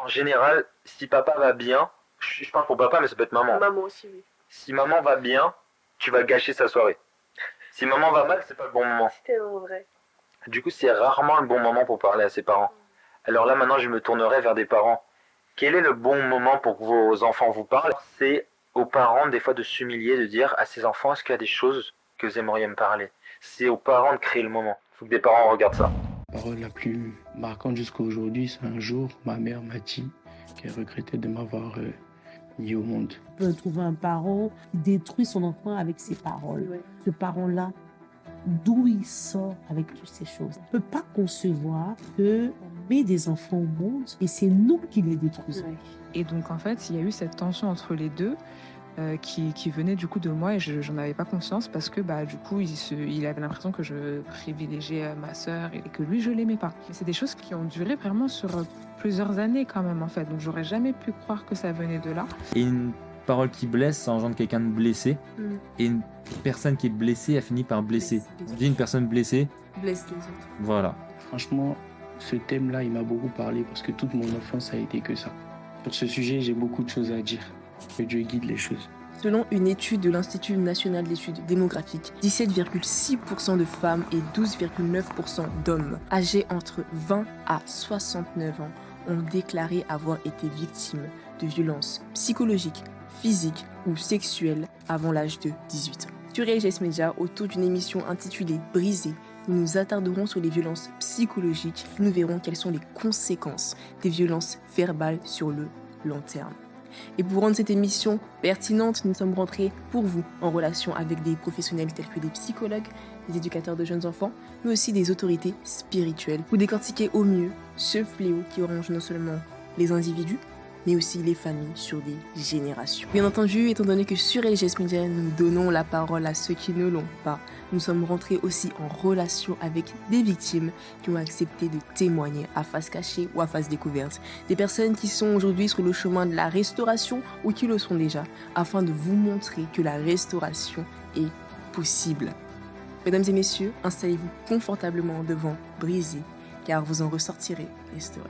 En général, si papa va bien, je parle pour papa, mais ça peut être maman. Maman aussi, oui. Si maman va bien, tu vas gâcher sa soirée. Si maman va mal, c'est pas le bon moment. C'est tellement vrai. Du coup, c'est rarement le bon moment pour parler à ses parents. Alors là, maintenant, je me tournerai vers des parents. Quel est le bon moment pour que vos enfants vous parlent? C'est aux parents, des fois, de s'humilier, de dire à ses enfants, est-ce qu'il y a des choses que vous aimeriez me parler? C'est aux parents de créer le moment. Il faut que des parents regardent ça. La parole la plus marquante jusqu'à aujourd'hui, c'est un jour, ma mère m'a dit qu'elle regrettait de m'avoir mis au monde. On peut trouver un parent qui détruit son enfant avec ses paroles. Oui. Ce parent-là, d'où il sort avec toutes ces choses? On ne peut pas concevoir qu'on met des enfants au monde et c'est nous qui les détruisons. Oui. Et donc en fait, il y a eu cette tension entre les deux qui venait du coup de moi et j'en avais pas conscience parce que du coup il avait l'impression que je privilégiais ma sœur et que lui je l'aimais pas. Mais c'est des choses qui ont duré vraiment sur plusieurs années quand même en fait, donc j'aurais jamais pu croire que ça venait de là. Et une parole qui blesse, ça engendre quelqu'un de blessé. Et une personne qui est blessée, elle finit par blesser. On dit une personne blessée, Blesse les autres. voilà. Franchement, ce thème-là, il m'a beaucoup parlé parce que toute mon enfance a été que ça. Sur ce sujet, j'ai beaucoup de choses à dire. Que Dieu guide les choses. Selon une étude de l'Institut national d'études démographiques, 17,6% de femmes et 12,9% d'hommes âgés entre 20 à 69 ans ont déclaré avoir été victimes de violences psychologiques, physiques ou sexuelles avant l'âge de 18 ans. Sur EGS Media, autour d'une émission intitulée Brisé, nous nous attarderons sur les violences psychologiques. Nous verrons quelles sont les conséquences des violences verbales sur le long terme. Et pour rendre cette émission pertinente, nous sommes rentrés pour vous en relation avec des professionnels tels que des psychologues, des éducateurs de jeunes enfants, mais aussi des autorités spirituelles pour décortiquer au mieux ce fléau qui ronge non seulement les individus, mais aussi les familles sur des générations. Bien entendu, étant donné que sur LGS Media, nous donnons la parole à ceux qui ne l'ont pas, nous sommes rentrés aussi en relation avec des victimes qui ont accepté de témoigner à face cachée ou à face découverte. Des personnes qui sont aujourd'hui sur le chemin de la restauration ou qui le sont déjà, afin de vous montrer que la restauration est possible. Mesdames et messieurs, installez-vous confortablement devant Brisé, car vous en ressortirez restaurés.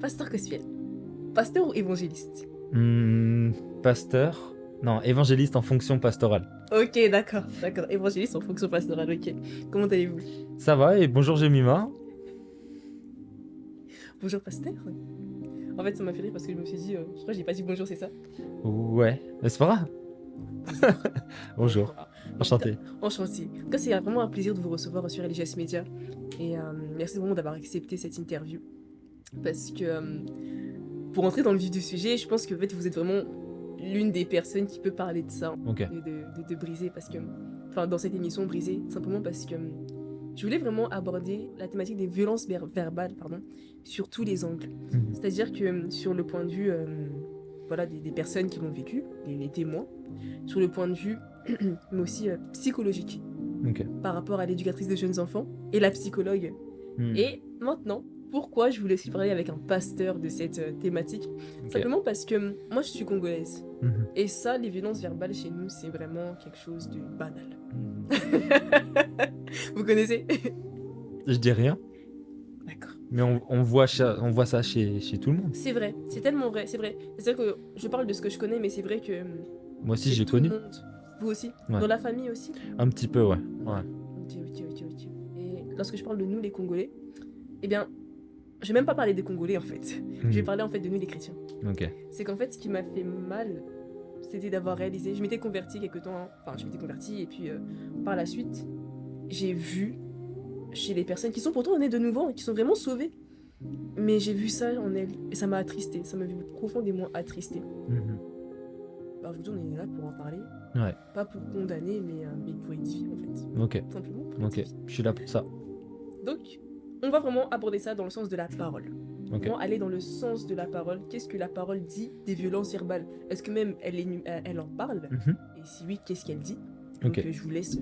Pasteur Cosfiel, pasteur ou évangéliste? Pasteur. Non, évangéliste en fonction pastorale. Ok, d'accord, évangéliste en fonction pastorale, ok. Comment allez-vous? Ça va, et bonjour Jemima. Bonjour pasteur. En fait, ça m'a fait rire parce que je me suis dit, je crois que j'ai pas dit bonjour, c'est ça? Ouais, mais c'est pas grave. Bonjour, enchanté. Enchanté. En tout cas, c'est vraiment un plaisir de vous recevoir sur LGS Media. Et merci vraiment d'avoir accepté cette interview. Parce que pour entrer dans le vif du sujet, je pense que en fait, vous êtes vraiment l'une des personnes qui peut parler de ça, Ok. de Brisé, parce que, enfin, dans cette émission Brisé, simplement parce que je voulais vraiment aborder la thématique des violences verbales, sur tous les angles. C'est-à-dire que sur le point de vue, voilà, des personnes qui l'ont vécu, les témoins, sur le point de vue, mais aussi psychologique, Ok. par rapport à l'éducatrice de jeunes enfants et la psychologue. Et maintenant, pourquoi je voulais aussi parler avec un pasteur de cette thématique? Simplement parce que moi, je suis congolaise. Et ça, les violences verbales chez nous, c'est vraiment quelque chose de banal. Vous connaissez? Je dis rien, D'accord. mais on voit ça chez tout le monde. C'est vrai, c'est tellement vrai, c'est vrai. C'est vrai que je parle de ce que je connais, mais c'est vrai que... Moi aussi, chez j'ai tout le connu. monde. Vous aussi? Ouais. Dans la famille aussi? Un petit peu, ouais. Ok. Et lorsque je parle de nous, les Congolais, eh bien, je vais même pas parler des Congolais, en fait. Je vais parler, en fait, de nous, les chrétiens. Ok. C'est qu'en fait, ce qui m'a fait mal, c'était d'avoir réalisé... Je m'étais convertie quelque temps, je m'étais convertie, et puis par la suite, j'ai vu chez les personnes qui sont pourtant nées de nouveau, qui sont vraiment sauvées, mais j'ai vu ça en elles, et ça m'a attristé, ça m'a profondément attristé. Aujourd'hui, on est là pour en parler, Ouais. pas pour condamner, mais pour édifier, en fait. Ok. Simplement pour Ok. édifier. Je suis là pour ça. Donc, on va vraiment aborder ça dans le sens de la parole. Ok. Vraiment aller dans le sens de la parole. Qu'est-ce que la parole dit des violences verbales? Est-ce que même elle en parle? Et si oui, qu'est-ce qu'elle dit? Donc, Ok. je vous laisse...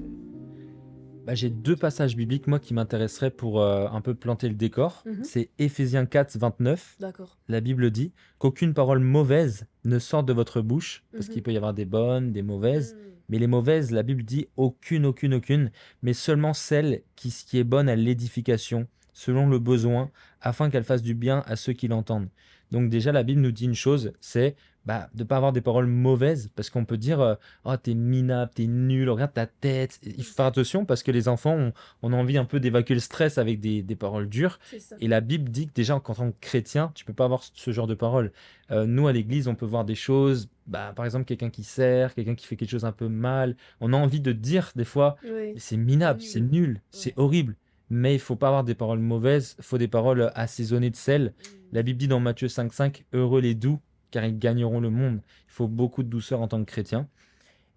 J'ai deux passages bibliques, moi, qui m'intéresseraient pour un peu planter le décor. C'est Éphésiens 4, 29. D'accord. La Bible dit qu'aucune parole mauvaise ne sorte de votre bouche, parce qu'il peut y avoir des bonnes, des mauvaises, Mais les mauvaises, la Bible dit aucune, aucune, aucune, mais seulement celle qui est bonne à l'édification, selon le besoin, afin qu'elle fasse du bien à ceux qui l'entendent. Donc déjà, la Bible nous dit une chose, c'est de ne pas avoir des paroles mauvaises, parce qu'on peut dire oh, t'es minable, t'es nul, regarde ta tête. Il faut faire attention parce que les enfants on a envie un peu d'évacuer le stress avec des paroles dures. C'est ça. Et la Bible dit que déjà, en tant que chrétien, tu peux pas avoir ce genre de paroles. Nous, à l'église, on peut voir des choses, par exemple, quelqu'un qui sert, quelqu'un qui fait quelque chose un peu mal. On a envie de dire des fois, Oui. c'est minable, C'est c'est nul. nul, Ouais. c'est horrible. Mais il faut pas avoir des paroles mauvaises, il faut des paroles assaisonnées de sel. La Bible dit dans Matthieu 5,5, heureux les doux, car ils gagneront le monde. Il faut beaucoup de douceur en tant que chrétien.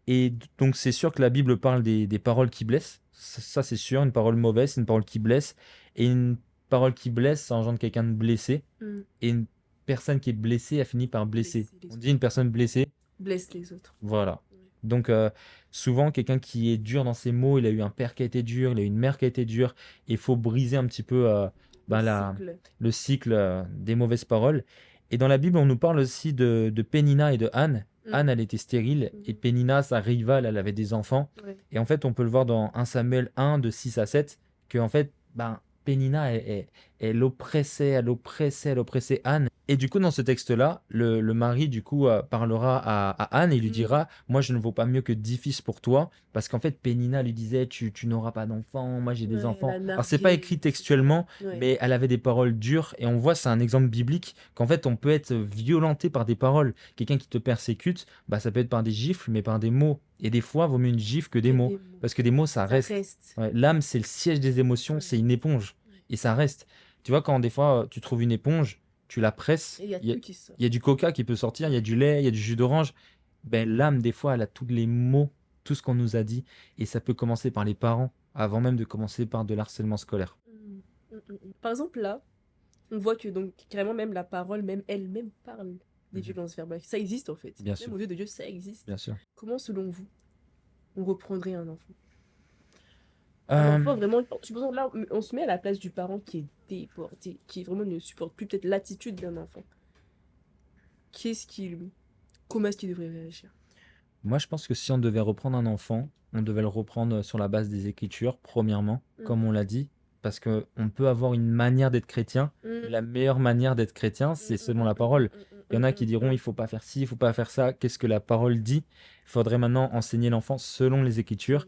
Et donc, c'est sûr que la Bible parle des paroles qui blessent. Ça, c'est sûr. Une parole mauvaise, c'est une parole qui blesse. Et une parole qui blesse, ça engendre quelqu'un de blessé. Mm. Et une personne qui est blessée a fini par blesser. Blesser les On dit une personne blessée, Blesse les autres. voilà. Ouais. Donc, souvent, quelqu'un qui est dur dans ses mots, il a eu un père qui a été dur, il a eu une mère qui a été dure. Et il faut briser un petit peu Cycle. le cycle des mauvaises paroles. Et dans la Bible, on nous parle aussi de Pénina et de Anne. Mm. Anne, elle était stérile, et Pénina, sa rivale, elle avait des enfants. Ouais. Et en fait, on peut le voir dans 1 Samuel 1, de 6 à 7, que en fait, Pénina, elle oppressait Anne. Et du coup, dans ce texte-là, le mari, du coup, parlera à Anne et lui dira, moi, je ne vaux pas mieux que 10 fils pour toi, parce qu'en fait, Pénina lui disait, tu n'auras pas d'enfants, moi, j'ai des Ouais, enfants. elle a Alors, c'est pas nargué. écrit textuellement, Ouais. mais elle avait des paroles dures, et on voit, c'est un exemple biblique, qu'en fait, on peut être violenté par des paroles. Quelqu'un qui te persécute, ça peut être par des gifles, mais par des mots. Et des fois, vaut mieux une gifle que des mots, parce que des mots, ça reste. Ouais, l'âme, c'est le siège des émotions, c'est une éponge, et ça reste. Tu vois, quand des fois, tu trouves une éponge, tu la presses, Et il y a il y a, tout qui sort. il y a du coca qui peut sortir, il y a du lait, il y a du jus d'orange. L'âme, des fois, elle a tous les mots, tout ce qu'on nous a dit, et ça peut commencer par les parents, avant même de commencer par de l'harcèlement scolaire. Par exemple, là, on voit que donc carrément même la parole, même elle-même parle des Mhm. violences verbales. Ça existe en fait. Bien Même sûr. aux yeux de Dieu, ça existe. Bien sûr. Comment, selon vous, on reprendrait un enfant? Euh, Un enfant, vraiment, supposons là, on se met à la place du parent qui est déporté, qui vraiment ne supporte plus peut-être l'attitude d'un enfant. Comment est-ce qu'il devrait réagir? Moi, je pense que si on devait reprendre un enfant, on devait le reprendre sur la base des Écritures, premièrement, comme on l'a dit, parce qu'on peut avoir une manière d'être chrétien. La meilleure manière d'être chrétien, c'est selon la parole. Il y en a qui diront, il faut pas faire ci, il faut pas faire ça. Qu'est-ce que la parole dit? Il faudrait maintenant enseigner l'enfant selon les Écritures.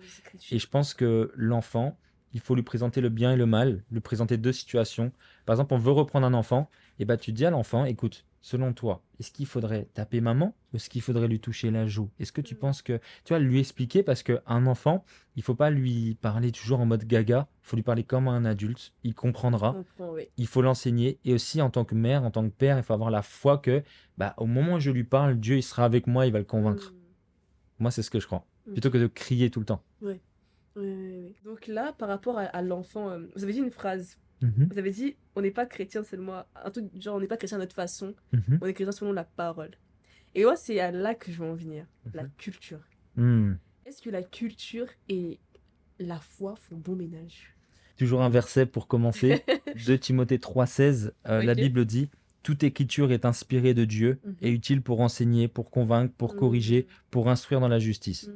Et je pense que l'enfant, il faut lui présenter le bien et le mal, lui présenter deux situations. Par exemple, on veut reprendre un enfant, et tu dis à l'enfant, écoute, selon toi, est-ce qu'il faudrait taper maman ou est-ce qu'il faudrait lui toucher la joue? Est-ce que tu penses que, tu vois, lui expliquer, parce qu'un enfant, il faut pas lui parler toujours en mode gaga, il faut lui parler comme un adulte, il comprendra, Oui. il faut l'enseigner, et aussi en tant que mère, en tant que père, il faut avoir la foi que, au moment où je lui parle, Dieu, il sera avec moi, il va le convaincre. Moi, c'est ce que je crois, plutôt que de crier tout le temps. Oui. Donc là, par rapport à l'enfant, vous avez dit une phrase. Mhm. Vous avez dit, on n'est pas chrétien seulement, un truc genre, on n'est pas chrétien à notre façon, Mhm. on est chrétien selon la parole. Et moi, c'est à là que je veux en venir, la culture. Mhm. Est-ce que la culture et la foi font bon ménage? Toujours un verset pour commencer, 2 Timothée 3,16, la Ok. Bible dit « Toute écriture est inspirée de Dieu et utile pour enseigner, pour convaincre, pour corriger, pour instruire dans la justice. »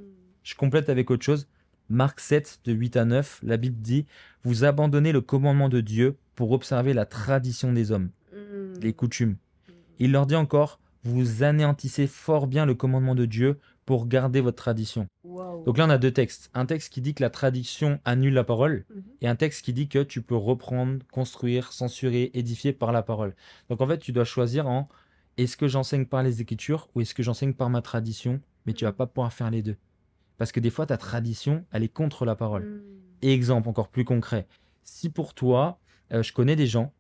Je complète avec autre chose. Marc 7, de 8 à 9, la Bible dit « Vous abandonnez le commandement de Dieu pour observer la tradition des hommes, les coutumes. » Il leur dit encore « Vous anéantissez fort bien le commandement de Dieu pour garder votre tradition. » Wow. Donc là, on a deux textes. Un texte qui dit que la tradition annule la parole et un texte qui dit que tu peux reprendre, construire, censurer, édifier par la parole. Donc en fait, tu dois choisir en est-ce que j'enseigne par les Écritures ou est-ce que j'enseigne par ma tradition, mais tu vas pas pouvoir faire les deux. Parce que des fois, ta tradition, elle est contre la parole. Et exemple encore plus concret. Si pour toi, je connais des gens,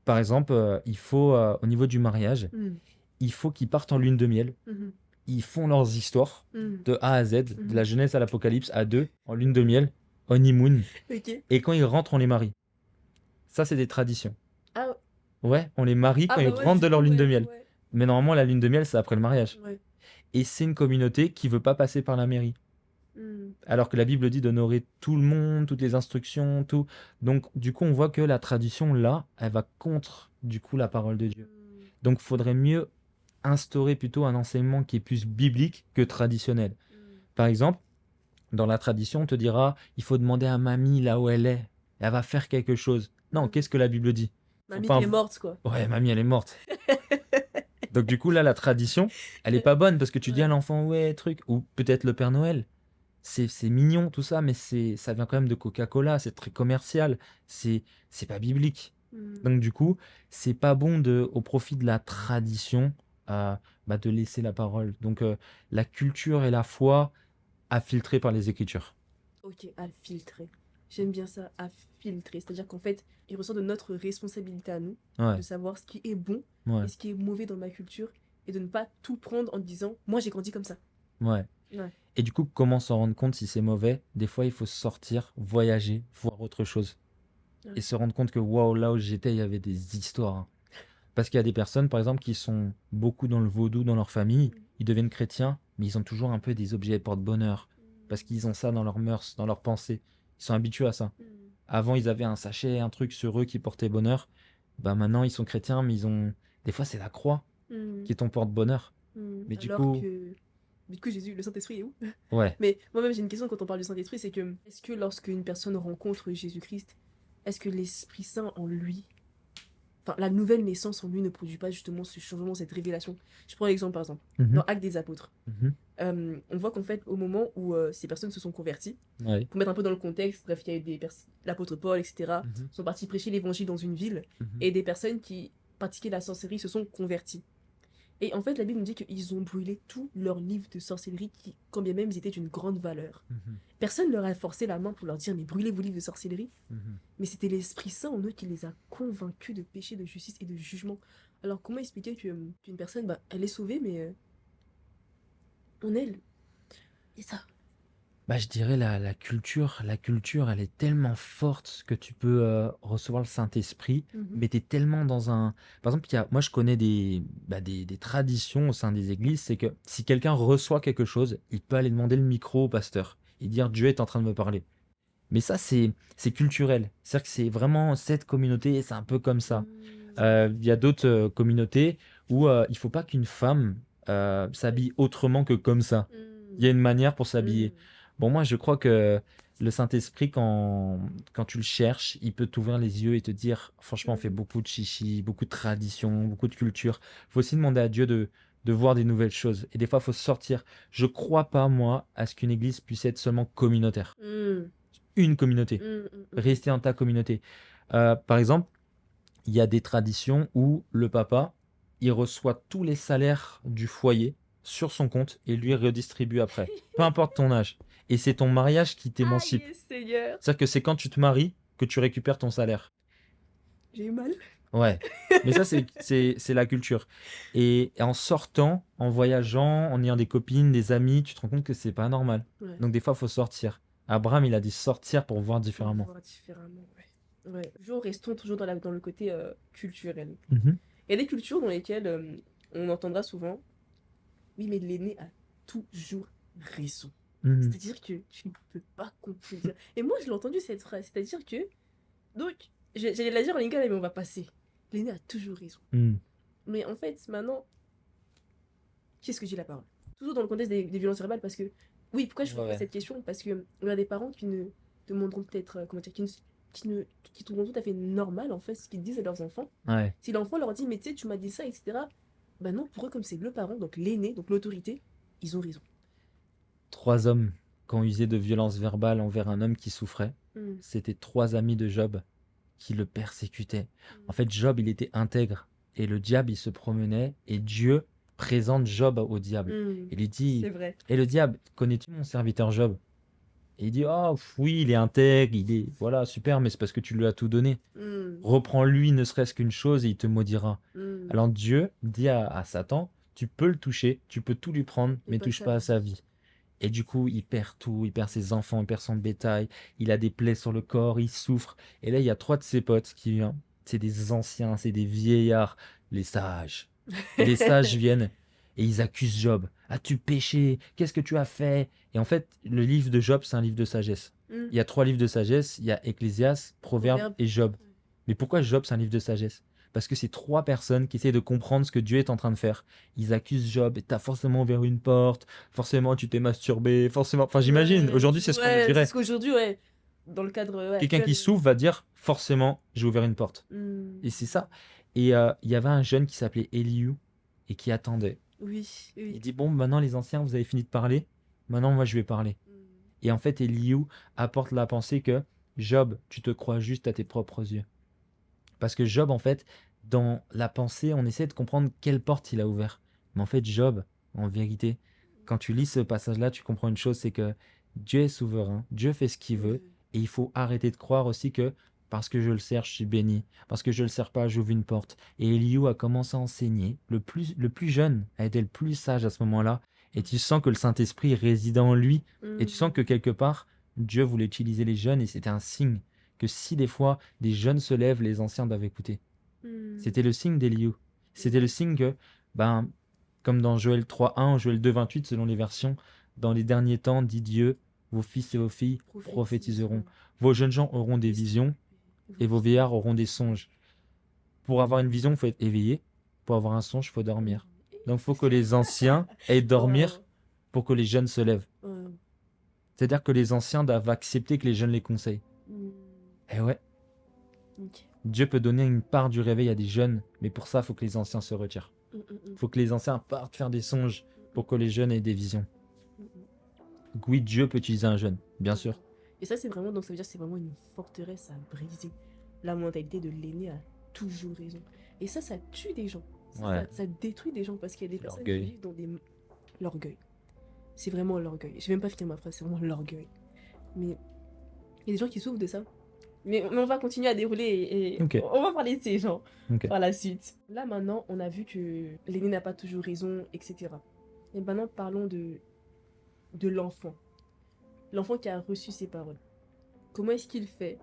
par exemple, il faut, au niveau du mariage, il faut qu'ils partent en lune de miel. Ils font leurs histoires de A à Z, de la Genèse à l'Apocalypse, à deux, en lune de miel, honeymoon. Ok. Et quand ils rentrent, on les marie. Ça, c'est des traditions. Ah, Ouais, on les marie quand bah ils ouais, rentrent de du leur coup, lune de ouais, miel. ouais. Mais normalement, la lune de miel, c'est après le mariage. Ouais. Et c'est une communauté qui veut pas passer par la mairie. Alors que la Bible dit d'honorer tout le monde, toutes les instructions, tout. Donc, du coup, on voit que la tradition, là, elle va contre, du coup, la parole de Dieu. Donc, il faudrait mieux instaurer plutôt un enseignement qui est plus biblique que traditionnel. Par exemple, Dans la tradition, on te dira, il faut demander à mamie là où elle est. Elle va faire quelque chose. Non, qu'est-ce que la Bible dit? Faut Mamie pas qui est inv- morte, quoi. Ouais, mamie, elle est morte. Donc du coup, là, la tradition, elle est pas bonne parce que tu dis à Ouais. l'enfant, ouais, truc, ou peut-être le Père Noël. C'est mignon tout ça, mais ça vient quand même de Coca-Cola, c'est très commercial, c'est pas biblique. Donc du coup, c'est pas bon au profit de la tradition, de laisser la parole. Donc la culture et la foi à filtrer par les Écritures. Ok, à filtrer. J'aime bien ça, à filtrer. C'est-à-dire qu'en fait, il ressort de notre responsabilité à nous Ouais, de savoir ce qui est bon ouais, et ce qui est mauvais dans ma culture et de ne pas tout prendre en disant moi j'ai grandi comme ça. ouais. Ouais. Et du coup, comment s'en rendre compte si c'est mauvais? Des fois, il faut sortir, voyager, voir autre chose. Ouais. Et se rendre compte que waouh, là où j'étais, il y avait des histoires, hein. Parce qu'il y a des personnes, par exemple, qui sont beaucoup dans le vaudou dans leur famille, ils deviennent chrétiens, mais ils ont toujours un peu des objets porte-bonheur. Parce qu'ils ont ça dans leurs mœurs, dans leurs pensées. Ils sont habitués à ça. Avant, ils avaient un sachet, un truc sur eux qui portait bonheur. Bah maintenant, ils sont chrétiens, mais ils ont. Des fois, c'est la croix qui est ton porte-bonheur. Mais du Alors coup, que du coup Jésus, le Saint-Esprit est où? ouais. Mais moi-même j'ai une question quand on parle du Saint-Esprit, c'est que est-ce que lorsque une personne rencontre Jésus-Christ, est-ce que l'Esprit Saint en lui, enfin la nouvelle naissance en lui ne produit pas justement ce changement, cette révélation? Je prends l'exemple par exemple, Mhm, dans Actes des Apôtres. mhm, On voit qu'en fait au moment où ces personnes se sont converties, ouais, pour mettre un peu dans le contexte, bref, il y a eu l'apôtre Paul, etc., mhm, sont partis prêcher l'évangile dans une ville, mhm. et des personnes qui pratiquaient la sorcellerie se sont converties. Et en fait, la Bible nous dit qu'ils ont brûlé tous leurs livres de sorcellerie, qui, quand bien même ils étaient d'une grande valeur. Mhm, Personne ne leur a forcé la main pour leur dire, mais brûlez vos livres de sorcellerie. mhm. Mais c'était l'Esprit Saint en eux qui les a convaincus de péché, de justice et de jugement. Alors comment expliquer qu'une personne, elle est sauvée, mais en elle, et ça. Bah, je dirais la culture, elle est tellement forte que tu peux recevoir le Saint-Esprit, mais tu es tellement dans un... Par exemple, moi je connais des traditions au sein des églises, c'est que si quelqu'un reçoit quelque chose, il peut aller demander le micro au pasteur et dire Dieu est en train de me parler. Mais ça, c'est culturel. C'est-à-dire que c'est vraiment cette communauté, et c'est un peu comme ça. Il y a d'autres communautés où il faut pas qu'une femme s'habille autrement que comme ça. Il y a une manière pour s'habiller. Bon, moi, je crois que le Saint-Esprit, quand tu le cherches, il peut t'ouvrir les yeux et te dire, franchement, on fait beaucoup de chichi, beaucoup de traditions, beaucoup de culture. Il faut aussi demander à Dieu de voir des nouvelles choses. Et des fois, il faut sortir. Je crois pas, moi, à ce qu'une église puisse être seulement communautaire. Une communauté. Rester dans ta communauté. Par exemple, il y a des traditions où le papa, il reçoit tous les salaires du foyer sur son compte et lui redistribue après. Peu importe ton âge. Et c'est ton mariage qui t'émancipe. Aïe, Seigneur. C'est-à-dire que c'est quand tu te maries que tu récupères ton salaire. J'ai eu mal. Ouais. Mais ça, c'est la culture. Et en sortant, en voyageant, en ayant des copines, des amis, tu te rends compte que c'est pas normal. Ouais. Donc des fois, il faut sortir. Abraham, il a dit sortir pour voir Pour différemment. voir différemment, ouais. Ouais. Restons toujours dans le côté culturel. Mhm. Il y a des cultures dans lesquelles on entendra souvent oui, mais l'aîné a toujours raison. Mhm. C'est-à-dire que tu ne peux pas contredire. Et moi, je l'ai entendu cette phrase. C'est-à-dire que. Donc, j'allais la dire en lingala, mais on va passer. L'aîné a toujours raison. Mhm. Mais en fait, maintenant, qui est-ce que j'ai la parole? Toujours dans le contexte des violences verbales, parce que. Oui, pourquoi je pose cette question? Parce que il y a des parents qui ne demanderont peut-être. Comment dire, qui trouveront tout à fait normal, en fait, ce qu'ils disent à leurs enfants. Ouais. Si l'enfant leur dit, mais tu sais, tu m'as dit ça, etc. Ben non, pour eux, comme c'est le parent, donc l'aîné, donc l'autorité, ils ont raison. 3 hommes qui ont usé de violence verbale envers un homme qui souffrait. C'était 3 amis de Job qui le persécutaient. En fait, Job, il était intègre. Et le diable, il se promenait. Et Dieu présente Job au diable. Il lui dit, C'est vrai. et le diable, connais-tu mon serviteur Job? Et il dit, oh oui, il est intègre, voilà, super, mais c'est parce que tu lui as tout donné. Reprends-lui ne serait-ce qu'une chose et il te maudira. Alors Dieu dit à Satan, tu peux le toucher, tu peux tout lui prendre, mais touche pas à sa vie. Et du coup, il perd tout, il perd ses enfants, il perd son bétail, il a des plaies sur le corps, il souffre. Et là, il y a 3 de ses potes qui viennent. C'est des anciens, c'est des vieillards, les sages. Et les sages viennent et ils accusent Job. As-tu péché? Qu'est-ce que tu as fait? Et en fait, le livre de Job, c'est un livre de sagesse. Il y a 3 livres de sagesse, il y a Ecclésiaste, Proverbes et Job. Mais pourquoi Job, c'est un livre de sagesse? Parce que c'est trois personnes qui essaient de comprendre ce que Dieu est en train de faire. Ils accusent Job, et t'as forcément ouvert une porte, forcément tu t'es masturbé, forcément... Enfin j'imagine, aujourd'hui c'est ce qu'on me Ouais, dirait. parce qu'aujourd'hui, ouais, dans le cadre Quelqu'un qui actuel. s'ouvre va dire, forcément j'ai ouvert une porte. Et c'est ça. Et il y avait un jeune qui s'appelait Eliou et qui attendait. Oui, Il oui. dit, bon, maintenant les anciens, vous avez fini de parler, maintenant moi je vais parler. Et en fait, Eliou apporte la pensée que Job, tu te crois juste à tes propres yeux. Parce que Job, en fait, dans la pensée, on essaie de comprendre quelle porte il a ouvert. Mais en fait, Job, en vérité, quand tu lis ce passage-là, tu comprends une chose, c'est que Dieu est souverain, Dieu fait ce qu'il veut, et il faut arrêter de croire aussi que parce que je le sers, je suis béni, parce que je le sers pas, j'ouvre une porte. Et Eliou a commencé à enseigner, le plus jeune a été le plus sage à ce moment-là, et tu sens que le Saint-Esprit résidait en lui, et tu sens que quelque part, Dieu voulait utiliser les jeunes, et c'était un signe que si des fois des jeunes se lèvent, les anciens doivent écouter. C'était le signe d'Eliou. C'était le signe que, ben, comme dans Joël 3.1 ou Joël 2.28, selon les versions, dans les derniers temps, dit Dieu, vos fils et vos filles prophétiseront. Vos jeunes gens auront des visions et vos vieillards auront des songes. Pour avoir une vision, il faut être éveillé. Pour avoir un songe, il faut dormir. Donc, il faut que les anciens aient dormir pour que les jeunes se lèvent. C'est-à-dire que les anciens doivent accepter que les jeunes les conseillent. Et ouais. Dieu peut donner une part du réveil à des jeunes, mais pour ça, il faut que les anciens se retirent. Il faut que les anciens partent faire des songes pour que les jeunes aient des visions. Donc oui, Dieu peut utiliser un jeune, bien sûr. Et ça, c'est vraiment, donc ça veut dire que c'est vraiment une forteresse à briser. La mentalité de l'aîné a toujours raison. Et ça tue des gens. Ça détruit des gens parce qu'il y a des personnes qui vivent dans l'orgueil. C'est vraiment l'orgueil. Je vais même pas finir ma phrase, c'est vraiment l'orgueil. Mais il y a des gens qui souffrent de ça. Mais on va continuer à dérouler et on va parler de ces gens par la suite. Là, maintenant, on a vu que l'aîné n'a pas toujours raison, etc. Et maintenant, parlons de l'enfant. L'enfant qui a reçu ses paroles. Comment est-ce qu'il fait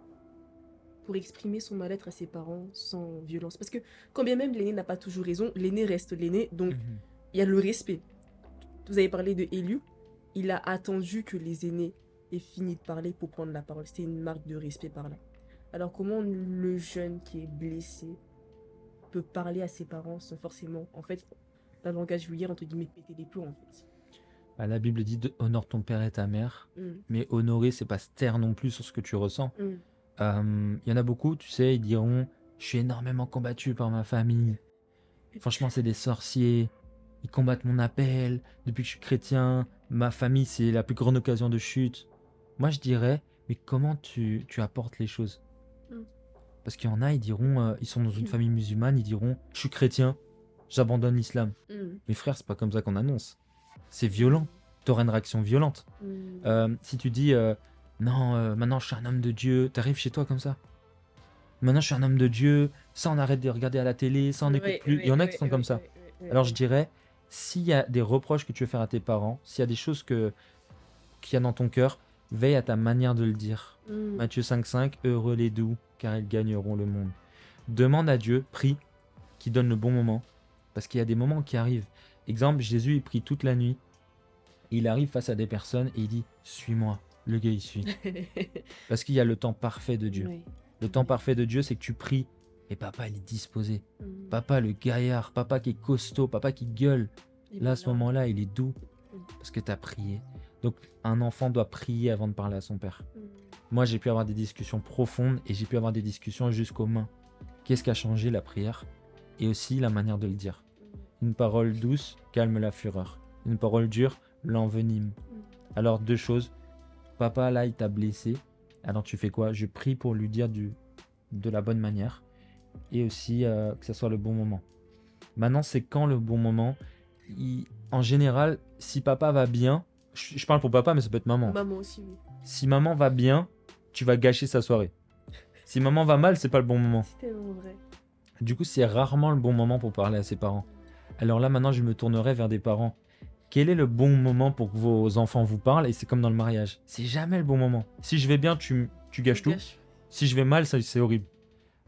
pour exprimer son mal-être à ses parents sans violence? Parce que quand bien même l'aîné n'a pas toujours raison, l'aîné reste l'aîné, donc il y a le respect. Vous avez parlé de Eliou, il a attendu que les aînés aient fini de parler pour prendre la parole. C'était une marque de respect par là. Alors comment le jeune qui est blessé peut parler à ses parents sans forcément, en fait, d'un langage vulgaire, entre guillemets, péter les plombs, en fait? La Bible dit honore ton père et ta mère, mais honorer, c'est pas se taire non plus sur ce que tu ressens. Il y en a beaucoup, tu sais, ils diront je suis énormément combattu par ma famille. Franchement, c'est des sorciers. Ils combattent mon appel. Depuis que je suis chrétien, ma famille, c'est la plus grande occasion de chute. Moi, je dirais, mais comment tu apportes les choses? Parce qu'il y en a, ils diront, ils sont dans une famille musulmane, ils diront je suis chrétien, j'abandonne l'islam. Mes frères, c'est pas comme ça qu'on annonce. C'est violent. Tu auras une réaction violente. Si tu dis non, maintenant je suis un homme de Dieu, t'arrives chez toi comme ça. Maintenant je suis un homme de Dieu, ça on arrête de regarder à la télé, ça on n'écoute plus. Il y en a qui sont comme ça. Alors je dirais, s'il y a des reproches que tu veux faire à tes parents, s'il y a des choses qu'il y a dans ton cœur, veille à ta manière de le dire. Matthieu 5,5, heureux les doux, car ils gagneront le monde. Demande à Dieu, prie, qu'il donne le bon moment, parce qu'il y a des moments qui arrivent. Exemple, Jésus il prie toute la nuit, il arrive face à des personnes et il dit suis-moi. Le gars il suit. Parce qu'il y a le temps parfait de Dieu. Le temps parfait de Dieu, c'est que tu pries et papa il est disposé. Papa le gaillard, papa qui est costaud, papa qui gueule. Là à ce moment-là il est doux parce que tu as prié. Donc un enfant doit prier avant de parler à son père. Moi j'ai pu avoir des discussions profondes et j'ai pu avoir des discussions jusqu'aux mains. Qu'est-ce qui a changé? La prière et aussi la manière de le dire. Une parole douce calme la fureur. Une parole dure l'envenime. Alors deux choses. Papa là il t'a blessé. Alors tu fais quoi? Je prie pour lui dire de la bonne manière. Et aussi que ce soit le bon moment. Maintenant c'est quand le bon moment? En général, si papa va bien, je parle pour papa mais ça peut être maman. Maman aussi, oui. Si maman va bien, tu vas gâcher sa soirée. Si maman va mal, c'est pas le bon moment. C'est tellement vrai. Du coup, c'est rarement le bon moment pour parler à ses parents. Alors là, maintenant, je me tournerai vers des parents. Quel est le bon moment pour que vos enfants vous parlent? Et c'est comme dans le mariage. C'est jamais le bon moment. Si je vais bien, tu gâches tout. Si je vais mal, c'est horrible.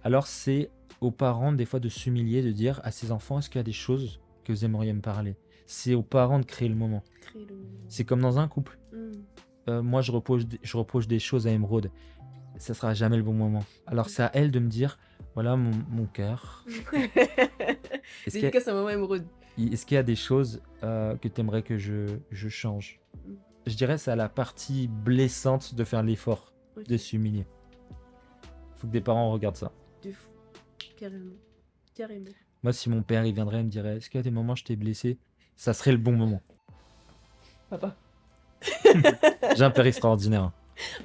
Alors c'est aux parents des fois de s'humilier, de dire à ses enfants, est-ce qu'il y a des choses que vous aimeriez me parler? C'est aux parents de créer le moment. C'est comme dans un couple. Moi, je reproche des choses à Émeraude. Ça sera jamais le bon moment. Alors c'est à elle de me dire, Voilà mon cœur. Est-ce qu'il y a, Dédicace à maman émeraude. est-ce qu'il y a des choses que tu aimerais que je change? Je dirais c'est à la partie blessante de faire l'effort Ok. de s'humilier. Faut que des parents regardent ça. De fou. Carrément. Carrément. Moi, si mon père il viendrait et me dirait est-ce qu'il y a des moments où je t'ai blessé, ça serait le bon moment. Papa. J'ai un père extraordinaire, hein.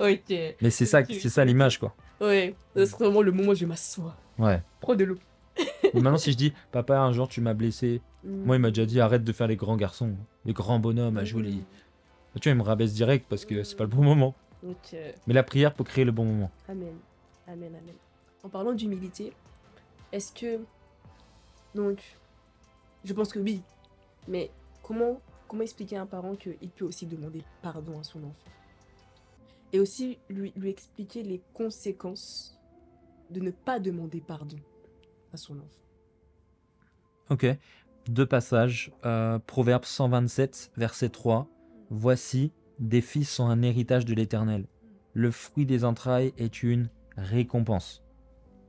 Ok. Mais c'est ça l'image, quoi. Ouais. Ce serait vraiment le moment où je m'assois. Ouais. Prends de l'eau. Mais maintenant, si je dis papa, un jour tu m'as blessé, moi il m'a déjà dit arrête de faire les grands garçons, les grands bonhommes à jouer les. Tu vois, il me rabaisse direct parce que c'est pas le bon moment. Ok. Mais la prière peut créer le bon moment. Amen. Amen, amen. En parlant d'humilité, est-ce que... Donc, je pense que oui. Mais comment expliquer à un parent qu'il peut aussi demander pardon à son enfant? Et aussi lui expliquer les conséquences de ne pas demander pardon à son enfant. Ok. Deux passages. Proverbe 127, verset 3. Voici, des fils sont un héritage de l'Éternel. Le fruit des entrailles est une récompense.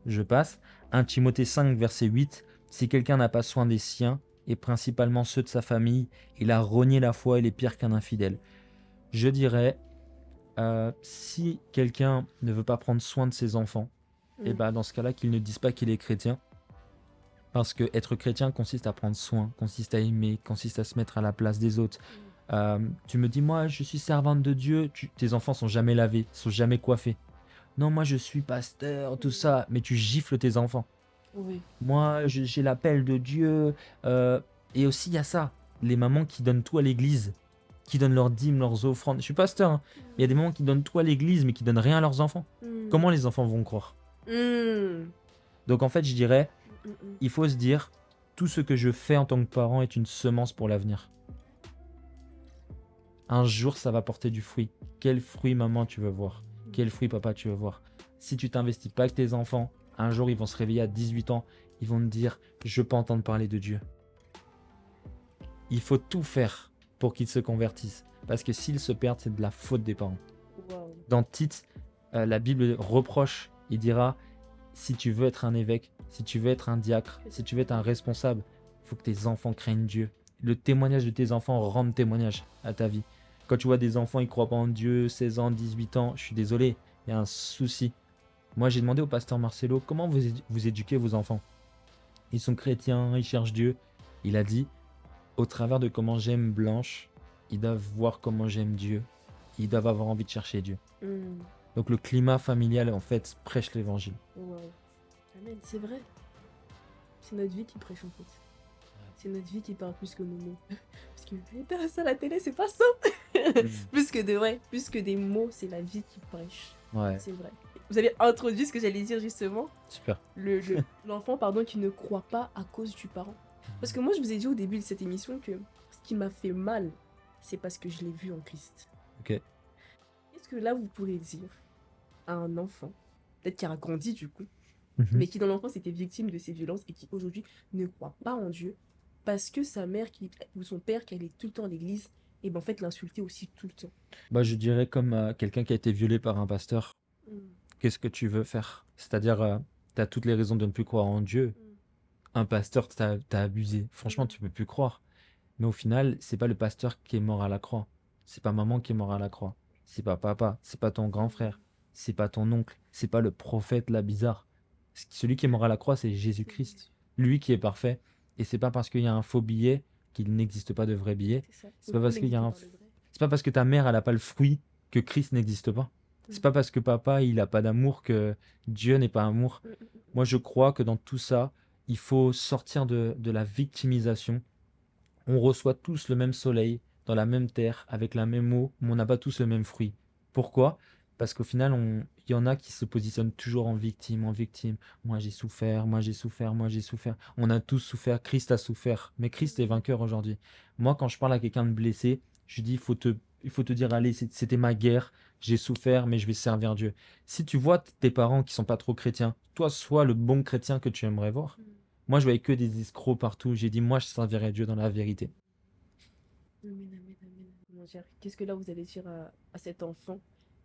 Je passe. 1 Timothée 5, verset 8. Si quelqu'un n'a pas soin des siens, et principalement ceux de sa famille, il a renié la foi, il est pire qu'un infidèle. Je dirais, si quelqu'un ne veut pas prendre soin de ses enfants, et ben dans ce cas-là, qu'il ne dise pas qu'il est chrétien. Parce que être chrétien consiste à prendre soin, consiste à aimer, consiste à se mettre à la place des autres. Tu me dis, moi, je suis servante de Dieu, tes enfants sont jamais lavés, sont jamais coiffés. Non, moi, je suis pasteur, tout ça, mais tu gifles tes enfants. Oui. Moi, j'ai l'appel de Dieu. Et aussi, il y a ça, les mamans qui donnent tout à l'église, qui donnent leurs dîmes, leurs offrandes. Je suis pasteur, hein. Il y a des mamans qui donnent tout à l'église, mais qui donnent rien à leurs enfants. Comment les enfants vont croire? Donc en fait, je dirais, il faut se dire, tout ce que je fais en tant que parent est une semence pour l'avenir. Un jour, ça va porter du fruit. Quel fruit, maman, tu veux voir? Quel fruit, papa, tu veux voir? Si tu t'investis pas avec tes enfants, un jour, ils vont se réveiller à 18 ans, ils vont te dire, je peux entendre parler de Dieu. Il faut tout faire pour qu'ils se convertissent. Parce que s'ils se perdent, c'est de la faute des parents. Wow. Dans Tite, la Bible reproche, il dira, si tu veux être un évêque, si tu veux être un diacre, si tu veux être un responsable, il faut que tes enfants craignent Dieu. Le témoignage de tes enfants rend témoignage à ta vie. Quand tu vois des enfants, ils croient pas en Dieu, 16 ans, 18 ans, je suis désolé, il y a un souci. Moi, j'ai demandé au pasteur Marcelo, comment vous éduquez vos enfants? Ils sont chrétiens, ils cherchent Dieu. Il a dit, au travers de comment j'aime Blanche, ils doivent voir comment j'aime Dieu. Ils doivent avoir envie de chercher Dieu. Donc le climat familial, en fait, prêche l'évangile. Wow. Amen, c'est vrai. C'est notre vie qui prêche en fait. C'est notre vie qui parle plus que nos mots. Parce que putain, ça la télé, c'est pas ça. plus que des mots, c'est la vie qui prêche. Ouais, C'est vrai. Vous avez introduit ce que j'allais dire justement. super. L'enfant, qui ne croit pas à cause du parent. Parce que moi, je vous ai dit au début de cette émission que ce qui m'a fait mal, c'est parce que je l'ai vu en Christ. Ok. Est-ce que là, vous pourrez dire à un enfant, peut-être qui a grandi du coup, Mhm. mais qui dans l'enfance était victime de ces violences et qui aujourd'hui ne croit pas en Dieu, parce que sa mère ou son père qui allait tout le temps à l'église, et ben en fait l'insultait aussi tout le temps. Bah, je dirais comme quelqu'un qui a été violé par un pasteur, qu'est-ce que tu veux faire? C'est-à-dire, tu as toutes les raisons de ne plus croire en Dieu. Un pasteur t'a abusé. Franchement, tu peux plus croire. Mais au final, c'est pas le pasteur qui est mort à la croix. C'est pas maman qui est mort à la croix. C'est pas papa. C'est pas ton grand frère. C'est pas ton oncle. C'est pas le prophète là bizarre. Celui qui est mort à la croix, c'est Jésus-Christ. Lui qui est parfait. Et c'est pas parce qu'il y a un faux billet qu'il n'existe pas de vrai billet. C'est ça. C'est pas parce qu'il y a c'est pas parce que ta mère elle a pas le fruit que Christ n'existe pas. C'est pas parce que papa il a pas d'amour que Dieu n'est pas amour. Moi je crois que dans tout ça, il faut sortir de la victimisation. On reçoit tous le même soleil, dans la même terre, avec la même eau, mais on n'a pas tous le même fruit. Pourquoi? Parce qu'au final, il y en a qui se positionnent toujours en victime, en victime. Moi j'ai souffert, moi j'ai souffert, moi j'ai souffert. On a tous souffert, Christ a souffert, mais Christ est vainqueur aujourd'hui. Moi quand je parle à quelqu'un de blessé, je dis il faut te dire, allez, c'était ma guerre, j'ai souffert, mais je vais servir Dieu. Si tu vois tes parents qui sont pas trop chrétiens, toi sois le bon chrétien que tu aimerais voir. Moi, je voyais que des escrocs partout. J'ai dit, moi, je servirai Dieu dans la vérité. Amen, amen, amen. Mon cher, qu'est-ce que là vous allez dire à cet enfant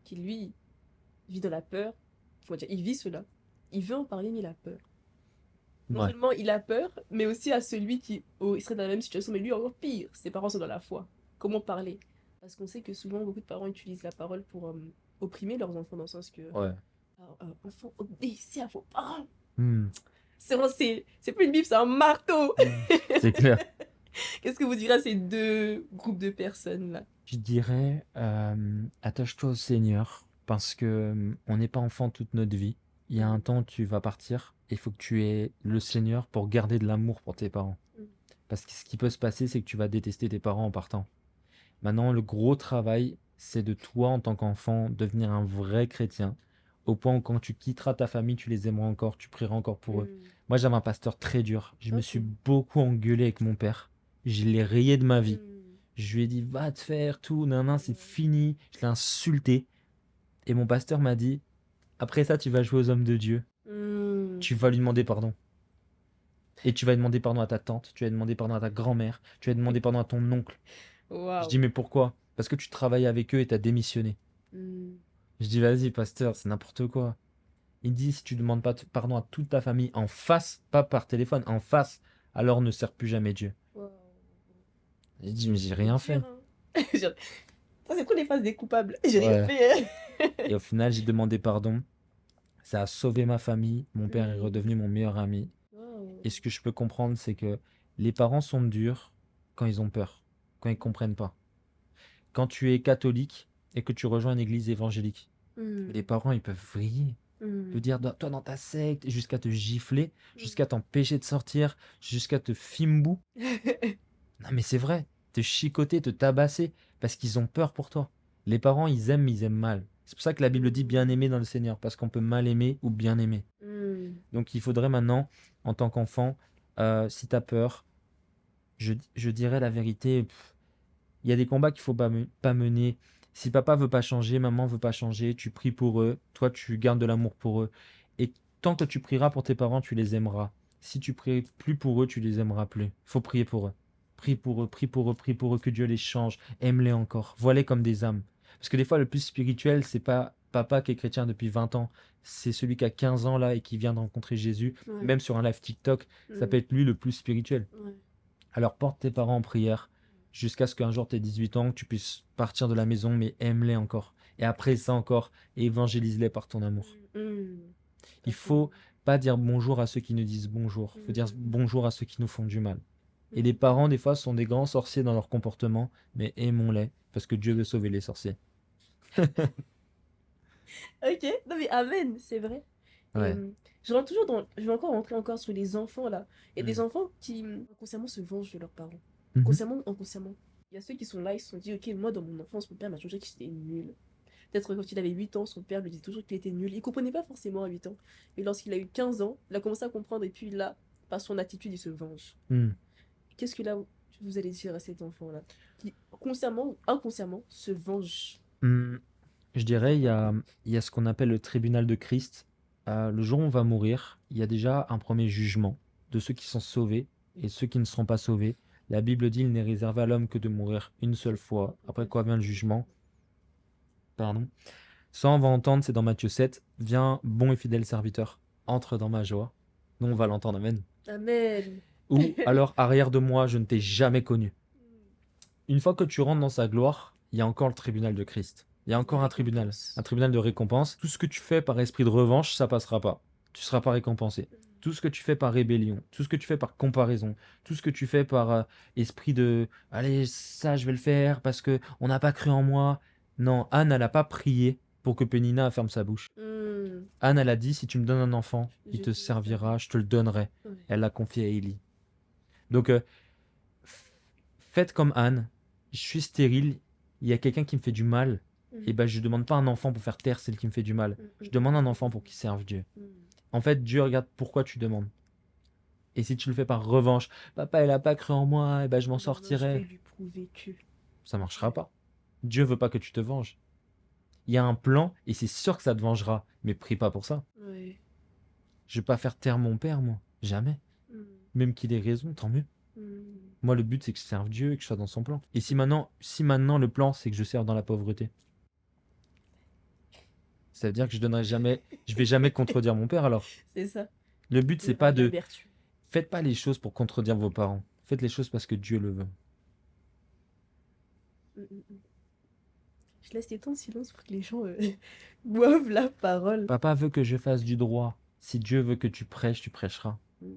qui lui vit dans la peur? Comment dire, il vit cela. Il veut en parler, mais il a peur. Non Ouais. seulement il a peur, mais aussi à celui qui il serait dans la même situation, mais lui encore pire. Ses parents sont dans la foi. Comment parler? Parce qu'on sait que souvent, beaucoup de parents utilisent la parole pour opprimer leurs enfants, dans le sens que, Ouais. enfant, obéissez à vos parents. Hmm. C'est plus une Bible, c'est un marteau. C'est clair. Qu'est-ce que vous direz à ces deux groupes de personnes-là? Je dirais, attache-toi au Seigneur, parce que on n'est pas enfant toute notre vie. Il y a un temps où tu vas partir, et il faut que tu aies le Seigneur pour garder de l'amour pour tes parents. Mm. Parce que ce qui peut se passer, c'est que tu vas détester tes parents en partant. Maintenant, le gros travail, c'est de toi, en tant qu'enfant, devenir un vrai chrétien, au point où quand tu quitteras ta famille, tu les aimeras encore, tu prieras encore pour eux. Mm. Moi, j'avais un pasteur très dur. Je me Ok. suis beaucoup engueulé avec mon père. Je l'ai rayé de ma vie. Mm. Je lui ai dit, va te faire, tout, nan, c'est fini. Je l'ai insulté. Et mon pasteur m'a dit, après ça, tu vas jouer aux hommes de Dieu. Mm. Tu vas lui demander pardon. Et tu vas demander pardon à ta tante, tu vas demander pardon à ta grand-mère, tu vas demander pardon à ton oncle. Je Waouh. dis, mais pourquoi? Parce que tu travailles avec eux et t'as démissionné. Mm. Je dis, vas-y, pasteur, c'est n'importe quoi. Il dit, si tu demandes pas pardon à toute ta famille en face, pas par téléphone, en face, alors ne sers plus jamais Dieu. Waouh. J'ai dit, mais j'ai rien fait. Dur, hein. Ça, c'est trop les phases des coupables. J'ai rien Ouais. fait. Et au final, j'ai demandé pardon. Ça a sauvé ma famille. Mon père est Mm. redevenu mon meilleur ami. Waouh. Et ce que je peux comprendre, c'est que les parents sont durs quand ils ont peur, quand ils comprennent pas. Quand tu es catholique et que tu rejoins une église évangélique, Mm. les parents, ils peuvent vriller. Mm. Te dire, toi dans ta secte, jusqu'à te gifler, jusqu'à t'empêcher de sortir, jusqu'à te fimbou. Non mais c'est vrai, te chicoter, te tabasser, parce qu'ils ont peur pour toi. Les parents, ils aiment, mais ils aiment mal. C'est pour ça que la Bible dit bien aimer dans le Seigneur, parce qu'on peut mal aimer ou bien aimer. Mm. Donc il faudrait maintenant, en tant qu'enfant, si tu as peur, je dirais la vérité, il y a des combats qu'il faut pas mener. Si papa veut pas changer, maman veut pas changer, tu pries pour eux, toi tu gardes de l'amour pour eux. Et tant que tu prieras pour tes parents, tu les aimeras. Si tu pries plus pour eux, tu les aimeras plus. Faut prier pour eux. Prie pour eux, prie pour eux, prie pour eux, que Dieu les change. Aime-les encore. Vois-les comme des âmes. Parce que des fois, le plus spirituel, c'est pas papa qui est chrétien depuis 20 ans. C'est celui qui a 15 ans là et qui vient de rencontrer Jésus. Ouais. Même sur un live TikTok, ça peut être lui le plus spirituel. Ouais. Alors porte tes parents en prière jusqu'à ce qu'un jour tu aies 18 ans, que tu puisses partir de la maison, mais aime-les encore. Et après ça encore, évangélise-les par ton amour. Mm. Il faut pas dire bonjour à ceux qui nous disent bonjour. Il faut dire bonjour à ceux qui nous font du mal. Et les parents, des fois, sont des grands sorciers dans leur comportement, mais aimons-les, parce que Dieu veut sauver les sorciers. Ok, non mais amen, c'est vrai. Ouais. Je vais encore rentrer encore sur les enfants là. Il y a des enfants qui inconsciemment se vengent de leurs parents. Mhm. Consciemment ou inconsciemment. Il y a ceux qui sont là, ils se sont dit, ok, moi dans mon enfance, mon père m'a toujours dit que j'étais nul. Peut-être quand il avait 8 ans, son père lui disait toujours qu'il était nul. Il comprenait pas forcément à 8 ans. Mais lorsqu'il a eu 15 ans, il a commencé à comprendre et puis là, par son attitude, il se venge. Hmm. Qu'est-ce que là, vous allez dire à cet enfant-là qui, consciemment ou inconsciemment, se venge? Je dirais, il y a ce qu'on appelle le tribunal de Christ. Le jour où on va mourir, il y a déjà un premier jugement de ceux qui sont sauvés et ceux qui ne seront pas sauvés. La Bible dit, il n'est réservé à l'homme que de mourir une seule fois, après quoi vient le jugement. Pardon. Ça, on va entendre, c'est dans Matthieu 7. Viens, bon et fidèle serviteur, entre dans ma joie. Nous, on va l'entendre, amen. Amen. Ou alors, arrière de moi, je ne t'ai jamais connu. Une fois que tu rentres dans sa gloire, il y a encore le tribunal de Christ. Il y a encore un tribunal de récompense. Tout ce que tu fais par esprit de revanche, ça passera pas. Tu seras pas récompensé. Tout ce que tu fais par rébellion, tout ce que tu fais par comparaison, tout ce que tu fais par esprit de « Allez, ça, je vais le faire parce que on n'a pas cru en moi ». Non, Anne, elle n'a pas prié pour que Pénina ferme sa bouche. Anne, elle a dit « Si tu me donnes un enfant, il te servira, je te le donnerai ». Ouais. Elle l'a confié à Élie. Donc, faites comme Anne. Je suis stérile, il y a quelqu'un qui me fait du mal. Et ben, je demande pas un enfant pour faire taire celle qui me fait du mal. Je demande un enfant pour qu'il serve Dieu. En fait, Dieu regarde pourquoi tu demandes. Et si tu le fais par revanche, papa, il a pas cru en moi, et ben je m'en Je sortirai. vais lui prouver que. Ça marchera pas. Dieu veut pas que tu te venges. Il y a un plan et c'est sûr que ça te vengera, mais prie pas pour ça. Ouais. Je vais pas faire taire mon père, moi. Jamais. Même qu'il ait raison, tant mieux. Moi, le but, c'est que je serve Dieu et que je sois dans son plan. Et si maintenant le plan, c'est que je serve dans la pauvreté, ça veut dire que je vais jamais contredire mon père alors. C'est ça. Le but, c'est pas de. Faites pas les choses pour contredire vos parents. Faites les choses parce que Dieu le veut. Mm, mm, mm. Je laisse les temps de silence pour que les gens boivent la parole. Papa veut que je fasse du droit. Si Dieu veut que tu prêches, tu prêcheras. Mm.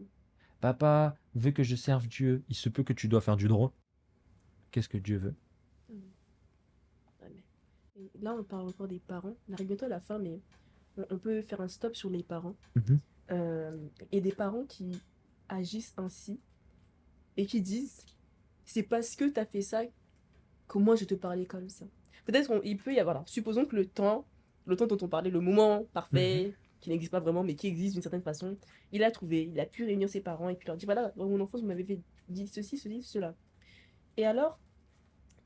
Papa veut que je serve Dieu. Il se peut que tu dois faire du droit. Qu'est-ce que Dieu veut? Mm. Ouais, et là, on parle encore des parents. On arrive bientôt à la fin, mais on peut faire un stop sur les parents. Mhm. Et des parents qui agissent ainsi et qui disent c'est parce que tu as fait ça que moi je te parlais comme ça. Peut-être il peut y avoir, alors, supposons que le temps dont on parlait, le moment parfait, qui n'existe pas vraiment mais qui existe d'une certaine façon, il a trouvé, il a pu réunir ses parents et puis leur dire voilà, dans mon enfance vous m'avez dit ceci, cela. Et alors,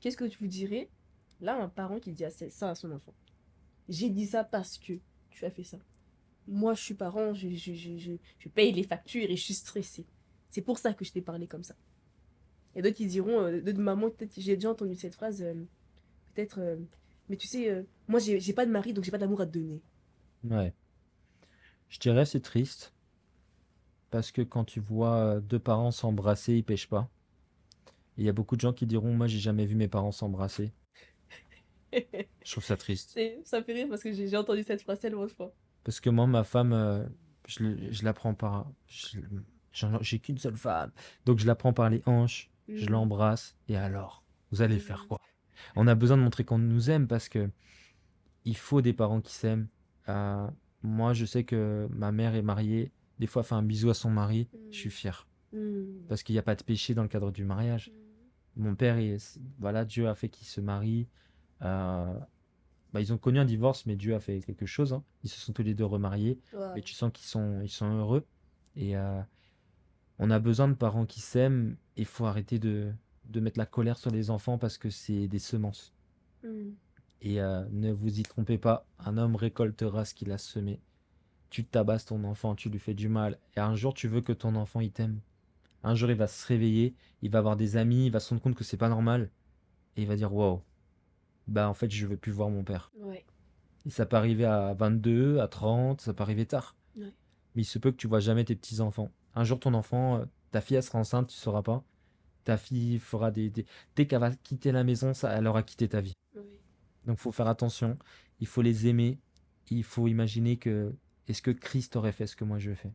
qu'est-ce que tu vous dirais là un parent qui dit ça à son enfant? J'ai dit ça parce que tu as fait ça. Moi, je suis parent, je paye les factures et je suis stressée. C'est pour ça que je t'ai parlé comme ça. Et d'autres qui diront, d'autres mamans, peut-être j'ai déjà entendu cette phrase, peut-être, mais tu sais, moi j'ai pas de mari donc j'ai pas d'amour à te donner. Ouais. Je dirais c'est triste parce que quand tu vois deux parents s'embrasser, ils pêchent pas. Il y a beaucoup de gens qui diront moi j'ai jamais vu mes parents s'embrasser. Je trouve ça triste. Ça me fait rire parce que j'ai entendu cette phrase tellement de fois. Parce que moi ma femme je la prends par j'ai qu'une seule femme. Donc je la prends par les hanches, je Mhm. l'embrasse et alors vous allez faire quoi? On a besoin de montrer qu'on nous aime parce que il faut des parents qui s'aiment. Euh, Moi, je sais que ma mère est mariée. Des fois, elle fait un bisou à son mari. Je suis fier. Mhm. Parce qu'il n'y a pas de péché dans le cadre du mariage. Mon père, voilà, Dieu a fait qu'ils se marient. Euh, Ils ont connu un divorce, mais Dieu a fait quelque chose, hein. Ils se sont tous les deux remariés. Ouais. Mais tu sens ils sont heureux. Et on a besoin de parents qui s'aiment. Il faut arrêter de mettre la colère sur les enfants parce que c'est des semences. Mhm. Et ne vous y trompez pas, un homme récoltera ce qu'il a semé. Tu tabasses ton enfant, tu lui fais du mal. Et un jour, tu veux que ton enfant, il t'aime. Un jour, il va se réveiller, il va avoir des amis, il va se rendre compte que c'est pas normal. Et il va dire, wow, bah en fait, je veux plus voir mon père. Ouais. Et ça peut arriver à 22, à 30, ça peut arriver tard. Ouais. Mais il se peut que tu vois jamais tes petits-enfants. Un jour, ton enfant, ta fille, elle sera enceinte, tu sauras pas. Ta fille fera Dès qu'elle va quitter la maison, ça, elle aura quitté ta vie. Ouais. Donc, il faut faire attention. Il faut les aimer. Il faut imaginer que est-ce que Christ aurait fait ce que moi je fais?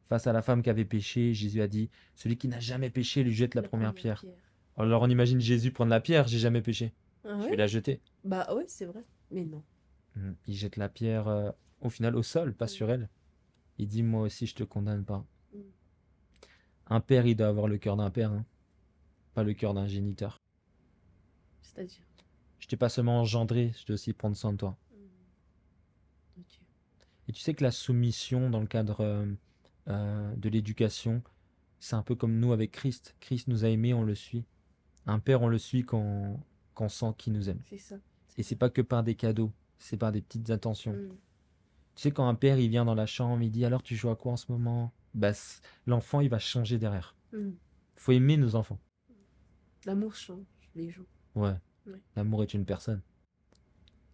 Face à la femme qui avait péché, Jésus a dit, celui qui n'a jamais péché lui jette la première pierre. Alors on imagine Jésus prendre la pierre, j'ai jamais péché. Ah Je ouais? vais la jeter. Bah ouais, c'est vrai. Mais non. Il jette la pierre au final au sol, pas sur elle. Il dit, moi aussi je te condamne pas. Mm. Un père, il doit avoir le cœur d'un père, hein, pas le cœur d'un géniteur. C'est-à-dire. Je t'ai pas seulement engendré, je dois aussi prendre soin de toi. Ok. Et tu sais que la soumission dans le cadre de l'éducation, c'est un peu comme nous avec Christ. Christ nous a aimés, on le suit. Un père, on le suit quand on sent qu'il nous aime. C'est ça. Et c'est pas que par des cadeaux, c'est par des petites attentions. Mm. Tu sais, quand un père, il vient dans la chambre, il dit, alors tu joues à quoi en ce moment? Bah, l'enfant, il va changer derrière. Mm. Faut aimer nos enfants. L'amour change les jours. Ouais. Ouais. L'amour est une personne.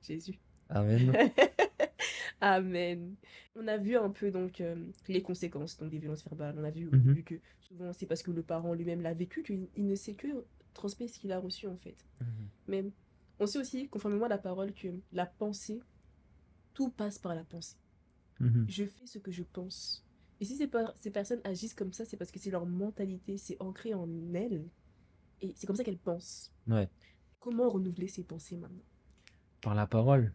Jésus. Amen. Amen. On a vu un peu donc les conséquences donc, des violences verbales. On a vu au Mhm. début que souvent c'est parce que le parent lui-même l'a vécu qu'il ne sait que transmettre ce qu'il a reçu en fait. Mais on sait aussi, conformément à la parole, que la pensée, tout passe par la pensée. Mhm. Je fais ce que je pense. Et si ces personnes agissent comme ça, c'est parce que c'est leur mentalité, c'est ancré en elles. Et c'est comme ça qu'elles pensent. Ouais. Comment renouveler ces pensées maintenant? Par la parole.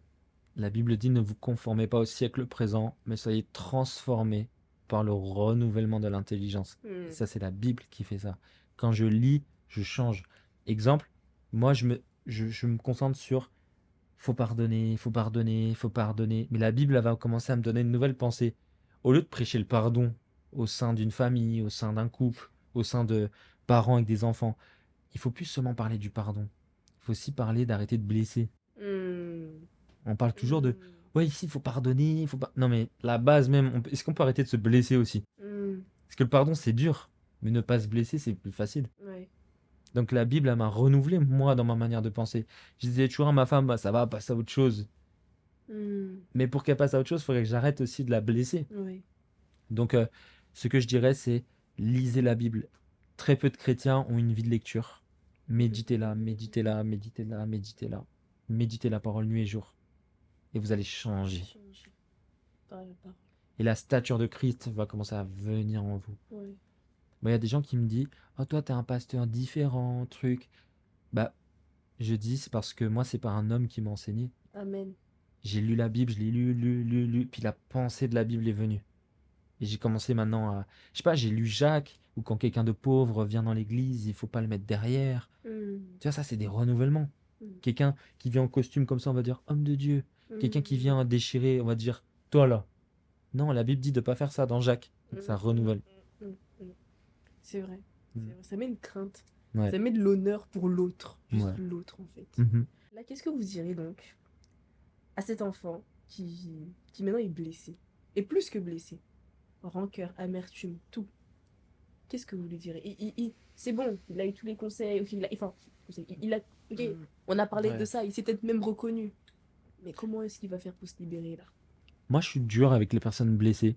La Bible dit, ne vous conformez pas au siècle présent, mais soyez transformés par le renouvellement de l'intelligence. Et ça, c'est la Bible qui fait ça. Quand je lis, je change. Exemple, moi, je me concentre sur faut pardonner, faut pardonner, faut pardonner. Mais la Bible, elle va commencer à me donner une nouvelle pensée. Au lieu de prêcher le pardon au sein d'une famille, au sein d'un couple, au sein de parents avec des enfants, il faut plus seulement parler du pardon. Il faut aussi parler d'arrêter de blesser. On parle toujours de ouais, ici, il faut pardonner, il faut pas. Non, mais la base même, est-ce qu'on peut arrêter de se blesser aussi? Parce que le pardon, c'est dur, mais ne pas se blesser, c'est plus facile. Ouais. Donc la Bible, elle m'a renouvelé, moi, dans ma manière de penser. Je disais toujours à ma femme, bah, ça va, passe à autre chose. Mais pour qu'elle passe à autre chose, il faudrait que j'arrête aussi de la blesser. Ouais. Donc, ce que je dirais, c'est lisez la Bible. Très peu de chrétiens ont une vie de lecture. Méditez-la, méditez-la, méditez-la, méditez-la. Méditez la parole nuit et jour. Et vous allez changer. Changer par la parole. Et la stature de Christ va commencer à venir en vous. Ouais. Bah, y a des gens qui me disent « Oh, toi, t'es un pasteur différent, truc. » Bah, je dis, c'est parce que moi, c'est pas un homme qui m'a enseigné. Amen. J'ai lu la Bible, je l'ai lu, puis la pensée de la Bible est venue. Et j'ai commencé maintenant à... Je sais pas, j'ai lu Jacques, ou quand quelqu'un de pauvre vient dans l'église, il faut pas le mettre derrière. Tu vois, ça, c'est des renouvellements. Quelqu'un qui vient en costume comme ça, on va dire « Homme de Dieu ». Quelqu'un qui vient déchirer, on va dire « Toi, là ». Non, la Bible dit de pas faire ça dans Jacques. Donc, ça renouvelle. C'est vrai. C'est vrai. Ça met une crainte. Ouais. Ça met de l'honneur pour l'autre. Juste Ouais. l'autre, en fait. Mhm. Là, qu'est-ce que vous direz donc à cet enfant qui maintenant est blessé? Et plus que blessé. Rancœur, amertume, tout. Qu'est-ce que vous lui direz? C'est bon, il a eu tous les conseils. Ok, on a parlé Ouais. de ça, il s'est peut-être même reconnu. Mais comment est-ce qu'il va faire pour se libérer là? Moi, je suis dur avec les personnes blessées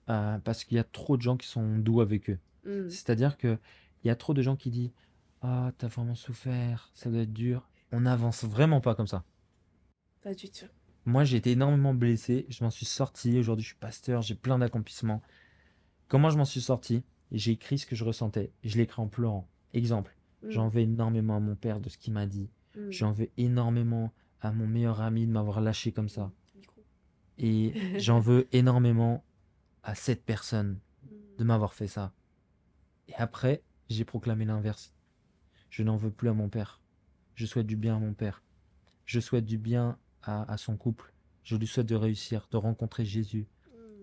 parce qu'il y a trop de gens qui sont doux avec eux. C'est-à-dire qu'il y a trop de gens qui disent « Ah, t'as vraiment souffert, ça doit être dur. » On n'avance vraiment pas comme ça. Pas du tout. Moi, j'ai été énormément blessé, je m'en suis sorti. Aujourd'hui, je suis pasteur, j'ai plein d'accomplissements. Comment je m'en suis sorti? J'ai écrit ce que je ressentais. Je l'ai écrit en pleurant. Exemple, j'en veux énormément à mon père de ce qu'il m'a dit. J'en veux énormément à mon meilleur ami de m'avoir lâché comme ça. Micro. Et j'en veux énormément à cette personne de m'avoir fait ça. Et après, j'ai proclamé l'inverse. Je n'en veux plus à mon père. Je souhaite du bien à mon père. Je souhaite du bien à son couple. Je lui souhaite de réussir, de rencontrer Jésus.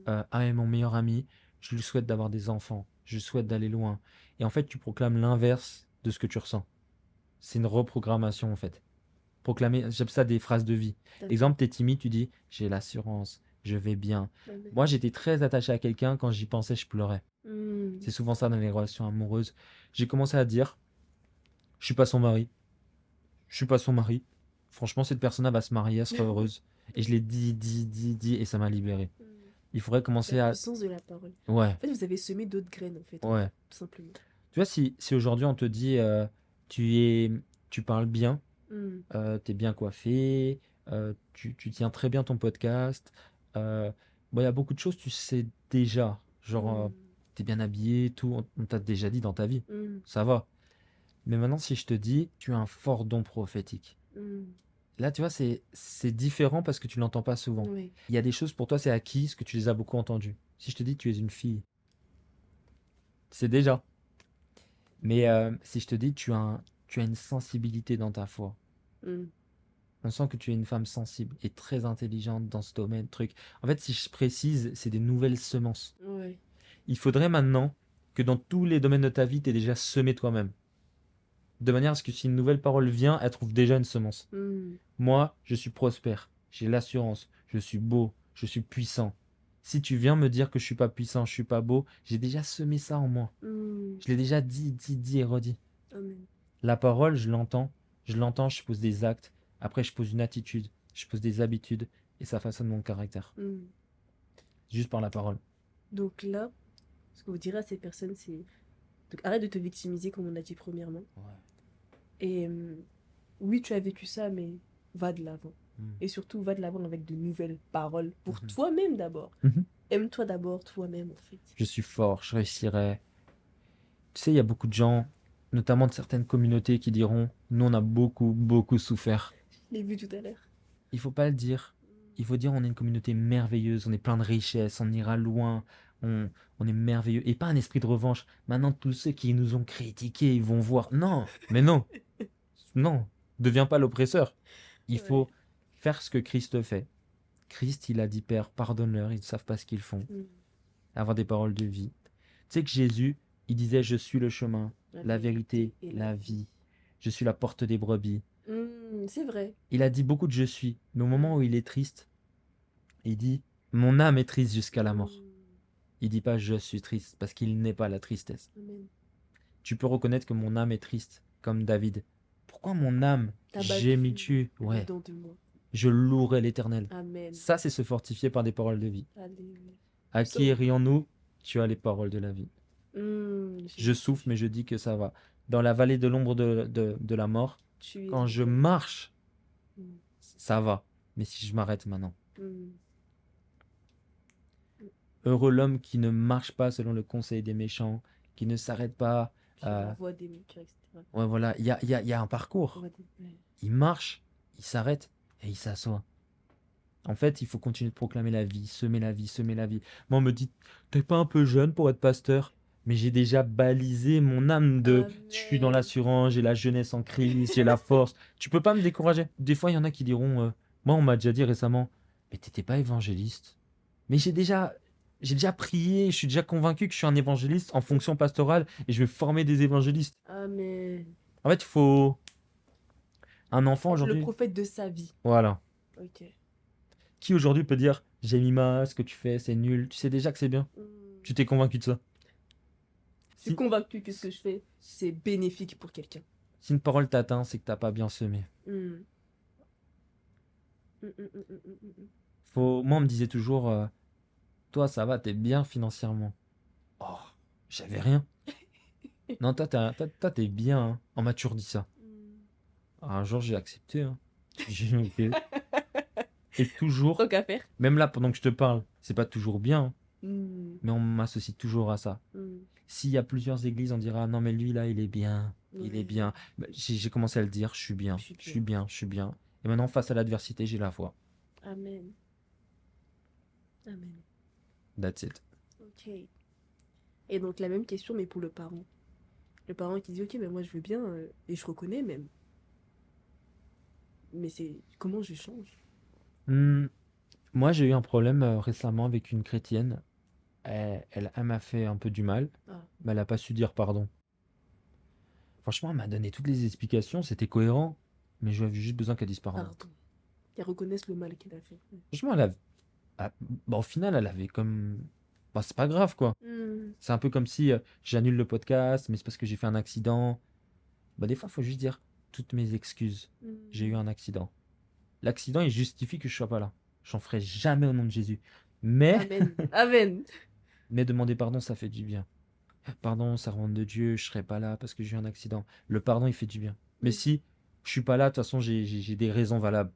À mon meilleur ami, je lui souhaite d'avoir des enfants. Je lui souhaite d'aller loin. Et en fait, tu proclames l'inverse de ce que tu ressens. C'est une reprogrammation, en fait. Proclamer, j'appelle ça des phrases de vie. Exemple, t'es timide, tu dis « J'ai l'assurance, je vais bien. » Moi, j'étais très attaché à quelqu'un, quand j'y pensais, je pleurais. C'est souvent ça dans les relations amoureuses. J'ai commencé à dire « Je suis pas son mari. Je suis pas son mari. Franchement, cette personne-là va se marier, elle sera heureuse. » Et je l'ai dit, et ça m'a libéré. Il faudrait commencer La à... puissance de la parole. Ouais, En fait, vous avez semé d'autres graines, en fait. ouais. Tout simplement. Tu vois, si aujourd'hui on te dit tu parles bien, t'es bien coiffé, tu tiens très bien ton podcast, bon, il y a beaucoup de choses, tu sais déjà. Genre, t'es bien habillé, tout, on t'a déjà dit dans ta vie. Ça va. Mais maintenant, si je te dis, tu as un fort don prophétique. Là, tu vois, c'est différent parce que tu l'entends pas souvent. Oui. Il y a des choses pour toi, c'est acquis, parce que tu les as beaucoup entendues. Si je te dis, tu es une fille, c'est déjà. Mais si je te dis, tu as une sensibilité dans ta foi. On sent que tu es une femme sensible et très intelligente dans ce domaine, truc. En fait, si je précise, c'est des nouvelles semences. Ouais. Il faudrait maintenant que dans tous les domaines de ta vie, tu aies déjà semé toi-même. De manière à ce que si une nouvelle parole vient, elle trouve déjà une semence. Moi, je suis prospère, j'ai l'assurance, je suis beau, je suis puissant. Si tu viens me dire que je suis pas puissant, je suis pas beau, j'ai déjà semé ça en moi. Je l'ai déjà dit et redit. Amen. La parole, je l'entends, je pose des actes, après je pose une attitude, je pose des habitudes, et ça façonne mon caractère. Juste par la parole. Donc là, ce que vous direz à ces personnes, c'est... Donc arrête de te victimiser, comme on a dit premièrement. Et oui, tu as vécu ça, mais va de l'avant. Et surtout, va de l'avant avec de nouvelles paroles pour toi-même d'abord. Aime-toi d'abord, toi-même, en fait. Je suis fort, je réussirai. Tu sais, il y a beaucoup de gens, notamment de certaines communautés, qui diront « Nous, on a beaucoup, beaucoup souffert. » Je l'ai vu tout à l'heure. Il faut pas le dire. Il faut dire on est une communauté merveilleuse, on est plein de richesses, on ira loin, on est merveilleux. Et pas un esprit de revanche. Maintenant, tous ceux qui nous ont critiqués, ils vont voir. Non, mais non. Non, deviens pas l'oppresseur. Il faut faire ce que Christ fait. Christ, il a dit, Père, pardonne-leur, ils ne savent pas ce qu'ils font. Avoir des paroles de vie. Tu sais que Jésus, il disait, je suis le chemin, la vérité, et la vie. Je suis la porte des brebis. C'est vrai. Il a dit beaucoup de je suis, mais au moment où il est triste, il dit, mon âme est triste jusqu'à la mort. Il dit pas je suis triste, parce qu'il n'est pas la tristesse. Amen. Tu peux reconnaître que mon âme est triste, comme David. Pourquoi mon âme gémis-tu? Ouais. Je louerai l'Éternel. Amen. Ça, c'est se fortifier par des paroles de vie. Alléluia. À qui irions-nous? Tu as les paroles de la vie. Je souffre, mais je dis que ça va. Dans la vallée de l'ombre de la mort, Tu es quand je tranquille. marche, Mm. ça va. Mais si je m'arrête maintenant. Mm. Heureux l'homme qui ne marche pas selon le conseil des méchants, qui ne s'arrête pas. Sur la voie des métiers, etc. Ouais, voilà, il y a un parcours. Ouais. Il marche, il s'arrête et il s'assoit. En fait, il faut continuer de proclamer la vie, semer la vie, semer la vie. Moi, on me dit, t'es pas un peu jeune pour être pasteur? Mais j'ai déjà balisé mon âme de, je suis dans Amen. l'assurance, j'ai la jeunesse en crise, j'ai la force. Tu peux pas me décourager. Des fois, il y en a qui diront, moi, on m'a déjà dit récemment, mais t'étais pas évangéliste. Mais j'ai déjà prié, je suis déjà convaincu que je suis un évangéliste en fonction pastorale et je vais former des évangélistes. Amen. En fait, il faut un enfant Être le aujourd'hui. prophète de sa vie. Voilà. Ok. Qui aujourd'hui peut dire, j'ai mis ce que tu fais, c'est nul. Tu sais déjà que c'est bien. Tu t'es convaincu de ça. Je suis convaincu que ce que je fais, c'est bénéfique pour quelqu'un. Si une parole t'atteint, c'est que t'as pas bien semé. Moi, on me disait toujours, toi, ça va, t'es bien financièrement. Oh, j'avais rien. Non, toi, t'es bien, hein. On m'a toujours dit ça. Un jour, j'ai accepté, hein. J'ai dit, ok. Et toujours, Tant qu'à faire. même là, pendant que je te parle, c'est pas toujours bien, Mm. mais on m'associe toujours à ça. Mm. S'il y a plusieurs églises, on dira, non, mais lui, là, il est bien. Il est Ouais. bien. Bah, j'ai commencé à le dire, je suis bien. Je suis Je suis bien, je suis bien. Et maintenant, face à l'adversité, j'ai la foi. Amen. Amen. That's it. Ok. Et donc la même question, mais pour le parent. Le parent qui dit, ok, mais moi je veux bien, et je reconnais même. Mais c'est comment je change? Moi, j'ai eu un problème récemment avec une chrétienne. Elle m'a fait un peu du mal, Ah, mais elle n'a pas su dire pardon. Franchement, elle m'a donné toutes les explications, c'était cohérent, mais j'avais juste besoin qu'elle dise pardon. pardon. Qu'elle reconnaisse le mal qu'elle a fait. Franchement, au final, elle avait comme... Bah, c'est pas grave, quoi. C'est un peu comme si j'annule le podcast, mais c'est parce que j'ai fait un accident. Bah, des fois, il faut juste dire toutes mes excuses. J'ai eu un accident. L'accident, il justifie que je sois pas là. J'en ferai jamais au nom de Jésus. Mais, Amen. Amen. mais demander pardon, ça fait du bien. Pardon, ça remonte de Dieu, je serai pas là parce que j'ai eu un accident. Le pardon, il fait du bien. Mais si je suis pas là, de toute façon, j'ai des raisons valables.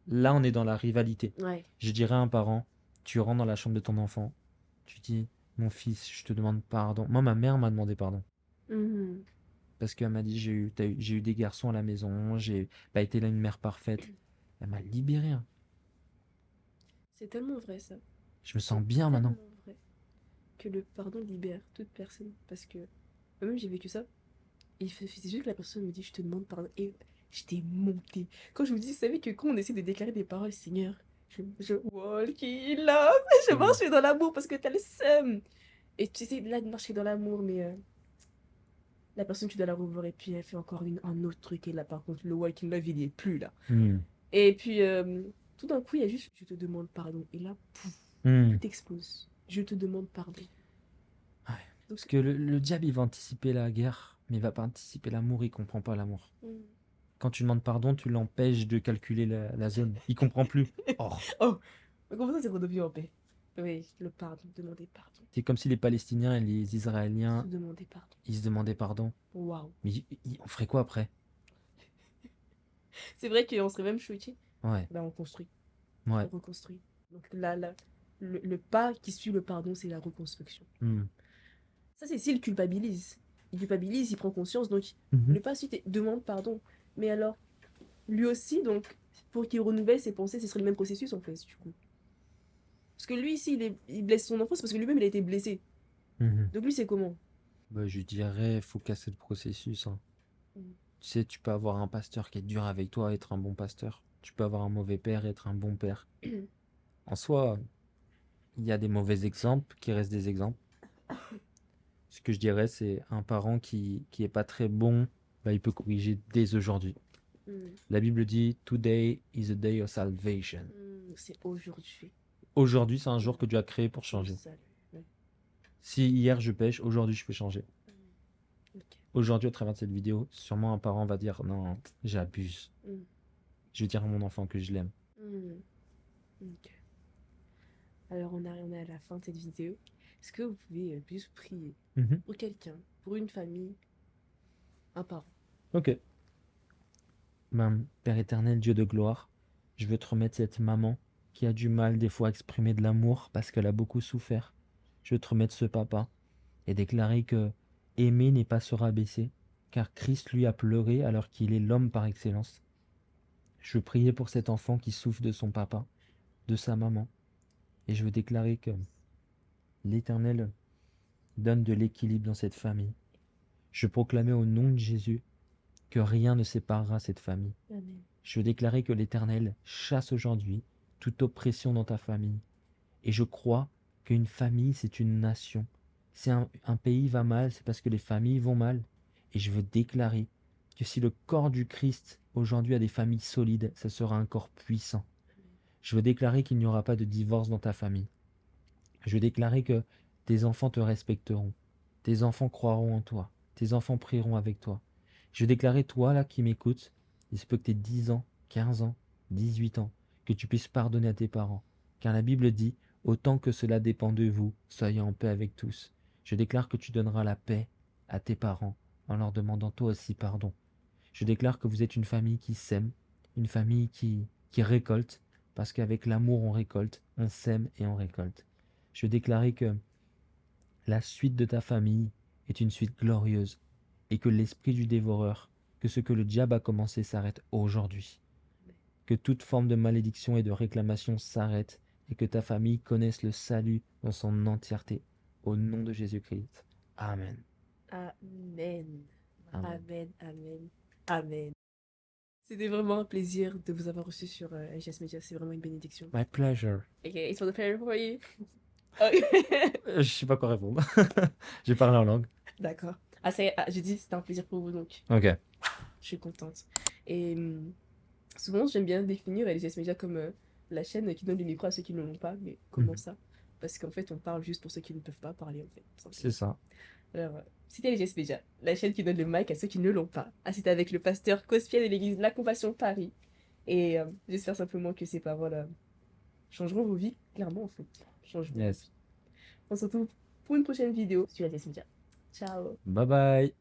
Là, on est dans la rivalité. Ouais. Je dirais à un parent, tu rentres dans la chambre de ton enfant, tu dis, mon fils, je te demande pardon. Moi, ma mère m'a demandé pardon. Mhm. Parce qu'elle m'a dit, j'ai eu des garçons à la maison, j'ai pas été là une mère parfaite. Elle m'a libéré, hein. C'est tellement vrai ça. Je me sens bien maintenant. Tellement vrai. Que le pardon libère toute personne. Parce que moi-même j'ai vécu ça. Et il suffisait juste que la personne me dit je te demande pardon. Et j'étais montée. Quand je vous dis, vous savez que quand on essaie de déclarer des paroles, Seigneur, je walk in love. Je marche dans l'amour parce que t'as le seum. Et tu essaies là de marcher dans l'amour, mais la personne tu dois la revoir et puis elle fait encore un autre truc. Et là par contre, le walk in love il y est plus là. Et puis tout d'un coup, il y a juste je te demande pardon. Et là, pouf, tout explose. Je te demande pardon. Ouais. Parce que le diable, il va anticiper la guerre, mais il va pas anticiper l'amour, il comprend pas l'amour. Quand tu demandes pardon, tu l'empêches de calculer la zone. Il comprend plus. Oh, mais comment ça c'est redevenu en paix? Oui, le pardon, demander pardon. C'est comme si les Palestiniens et les Israéliens, Se demander pardon. ils se demandaient pardon. Waouh. Mais on ferait quoi après? C'est vrai qu'on serait même choqués. Ouais. Là, on construit. Ouais. On reconstruit. Donc là, le pas qui suit le pardon, c'est la reconstruction. Ça, c'est s'il culpabilise. Il culpabilise, il prend conscience. Donc, le pas suite demande pardon. Mais alors, lui aussi, donc, pour qu'il renouvelle ses pensées, ce serait le même processus, en fait, du coup. Parce que lui, ici, il blesse son enfant, c'est parce que lui-même, il a été blessé. Donc, lui, c'est comment? Bah, je dirais, faut casser le processus, hein. Tu sais, tu peux avoir un pasteur qui est dur avec toi, être un bon pasteur. Tu peux avoir un mauvais père et être un bon père. En soi, il y a des mauvais exemples qui restent des exemples. Ce que je dirais, c'est un parent qui est pas très bon, bah, il peut corriger dès aujourd'hui. La Bible dit, Today is a day of salvation. C'est aujourd'hui. Aujourd'hui, c'est un jour que Dieu a créé pour changer. Ouais. Si hier je pêche, aujourd'hui je peux changer. Okay. Aujourd'hui, au travers de cette vidéo, sûrement un parent va dire, non, j'abuse. Je vais dire à mon enfant que je l'aime. Okay. Alors, on est à la fin de cette vidéo. est-ce que vous pouvez juste prier Mhm. pour quelqu'un, pour une famille, un parent? Ok. Père éternel, Dieu de gloire, je veux te remettre cette maman qui a du mal des fois à exprimer de l'amour parce qu'elle a beaucoup souffert. Je veux te remettre ce papa et déclarer que aimer n'est pas se rabaisser, car Christ lui a pleuré alors qu'il est l'homme par excellence. Je veux prier pour cet enfant qui souffre de son papa, de sa maman, et je veux déclarer que l'Éternel donne de l'équilibre dans cette famille. Je veux proclamer au nom de Jésus que rien ne séparera cette famille. Amen. Je veux déclarer que l'Éternel chasse aujourd'hui toute oppression dans ta famille. Et je crois qu'une famille, c'est une nation. Si un pays va mal, c'est parce que les familles vont mal. Et je veux déclarer que si le corps du Christ aujourd'hui a des familles solides, ça sera un corps puissant. Je veux déclarer qu'il n'y aura pas de divorce dans ta famille. Je veux déclarer que tes enfants te respecteront. Tes enfants croiront en toi. Tes enfants prieront avec toi. Je veux déclarer, toi là qui m'écoutes, il se peut que tu aies 10 ans, 15 ans, 18 ans, que tu puisses pardonner à tes parents. Car la Bible dit, autant que cela dépend de vous, soyez en paix avec tous. Je déclare que tu donneras la paix à tes parents en leur demandant toi aussi pardon. Je déclare que vous êtes une famille qui s'aime, une famille qui récolte, parce qu'avec l'amour on récolte, on sème et on récolte. Je veux déclarer que la suite de ta famille est une suite glorieuse et que l'esprit du dévoreur, que ce que le diable a commencé s'arrête aujourd'hui. Que toute forme de malédiction et de réclamation s'arrête et que ta famille connaisse le salut dans son entièreté. Au nom de Jésus-Christ. Amen. Amen. Amen. Amen. Amen. Amen. C'était vraiment un plaisir de vous avoir reçu sur HS Media. C'est vraiment une bénédiction. My pleasure. Okay, it's for the pleasure for you. Je sais pas quoi répondre. J'ai parlé en langue. D'accord. J'ai dit c'était un plaisir pour vous donc. Ok. Je suis contente. Et souvent j'aime bien définir LGS Media comme la chaîne qui donne le micro à ceux qui ne l'ont pas. Mais comment ça? Parce qu'en fait on parle juste pour ceux qui ne peuvent pas parler en fait. C'est ça. Alors, c'était LGS Media, la chaîne qui donne le mic à ceux qui ne l'ont pas. Ah, c'était avec le pasteur Cospiel de l'église La Compassion Paris. Et j'espère simplement que ces paroles changeront vos vies, clairement en fait. Changeront. Yes. On se retrouve pour une prochaine vidéo sur LGS Media. Ciao. Bye bye.